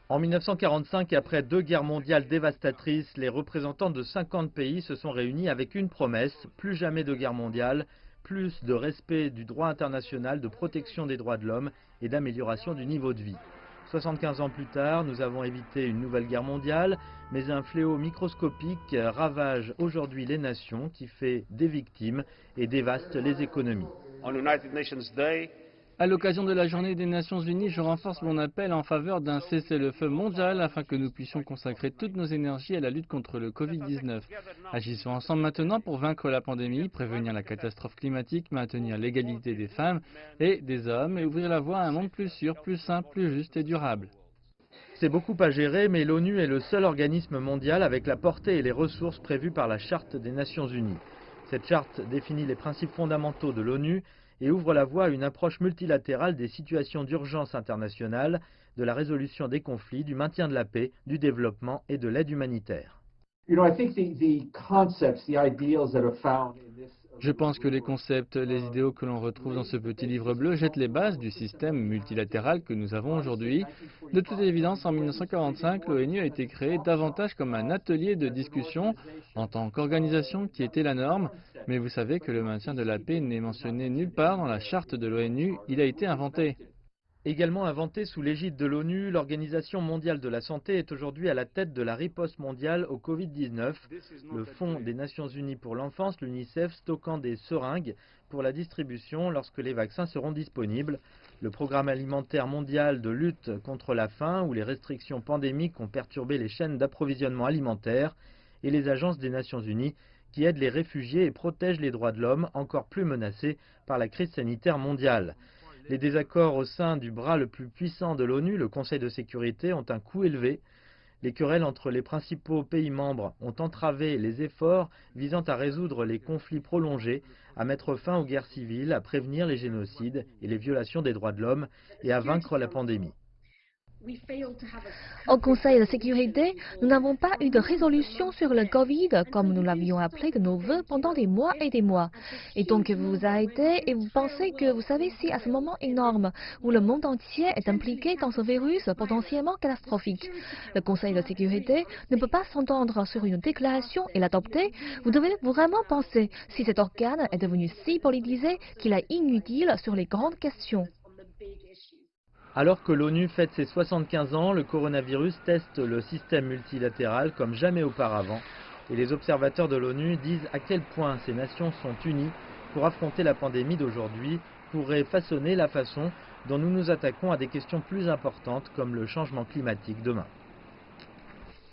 En 1945, après 2 guerres mondiales dévastatrices, les représentants de 50 pays se sont réunis avec une promesse: plus jamais de guerre mondiale, plus de respect du droit international, de protection des droits de l'homme et d'amélioration du niveau de vie. 75 ans plus tard, nous avons évité une nouvelle guerre mondiale, mais un fléau microscopique ravage aujourd'hui les nations, qui fait des victimes et dévaste les économies. À l'occasion de la Journée des Nations Unies, je renforce mon appel en faveur d'un cessez-le-feu mondial afin que nous puissions consacrer toutes nos énergies à la lutte contre le Covid-19. Agissons ensemble maintenant pour vaincre la pandémie, prévenir la catastrophe climatique, maintenir l'égalité des femmes et des hommes et ouvrir la voie à un monde plus sûr, plus sain, plus juste et durable. C'est beaucoup à gérer, mais l'ONU est le seul organisme mondial avec la portée et les ressources prévues par la Charte des Nations Unies. Cette charte définit les principes fondamentaux de l'ONU et ouvre la voie à une approche multilatérale des situations d'urgence internationale, de la résolution des conflits, du maintien de la paix, du développement et de l'aide humanitaire. Je pense que les concepts, les idéaux que l'on retrouve dans ce petit livre bleu jettent les bases du système multilatéral que nous avons aujourd'hui. De toute évidence, en 1945, l'ONU a été créée davantage comme un atelier de discussion en tant qu'organisation qui était la norme. Mais vous savez que le maintien de la paix n'est mentionné nulle part dans la charte de l'ONU, il a été inventé. Également inventée sous l'égide de l'ONU, l'Organisation mondiale de la santé est aujourd'hui à la tête de la riposte mondiale au Covid-19, le Fonds des Nations Unies pour l'enfance, l'UNICEF, stockant des seringues pour la distribution lorsque les vaccins seront disponibles, le Programme alimentaire mondial de lutte contre la faim où les restrictions pandémiques ont perturbé les chaînes d'approvisionnement alimentaire, et les agences des Nations Unies qui aident les réfugiés et protègent les droits de l'homme encore plus menacés par la crise sanitaire mondiale. Les désaccords au sein du bras le plus puissant de l'ONU, le Conseil de sécurité, ont un coût élevé. Les querelles entre les principaux pays membres ont entravé les efforts visant à résoudre les conflits prolongés, à mettre fin aux guerres civiles, à prévenir les génocides et les violations des droits de l'homme et à vaincre la pandémie. Au Conseil de sécurité, nous n'avons pas eu de résolution sur le Covid, comme nous l'avions appelé de nos vœux pendant des mois et des mois. Et donc vous vous arrêtez et vous pensez que vous savez si à ce moment énorme où le monde entier est impliqué dans ce virus potentiellement catastrophique, le Conseil de sécurité ne peut pas s'entendre sur une déclaration et l'adopter. Vous devez vraiment penser si cet organe est devenu si politisé qu'il est inutile sur les grandes questions. Alors que l'ONU fête ses 75 ans, le coronavirus teste le système multilatéral comme jamais auparavant. Et les observateurs de l'ONU disent à quel point ces nations sont unies pour affronter la pandémie d'aujourd'hui, pourrait façonner la façon dont nous nous attaquons à des questions plus importantes comme le changement climatique demain.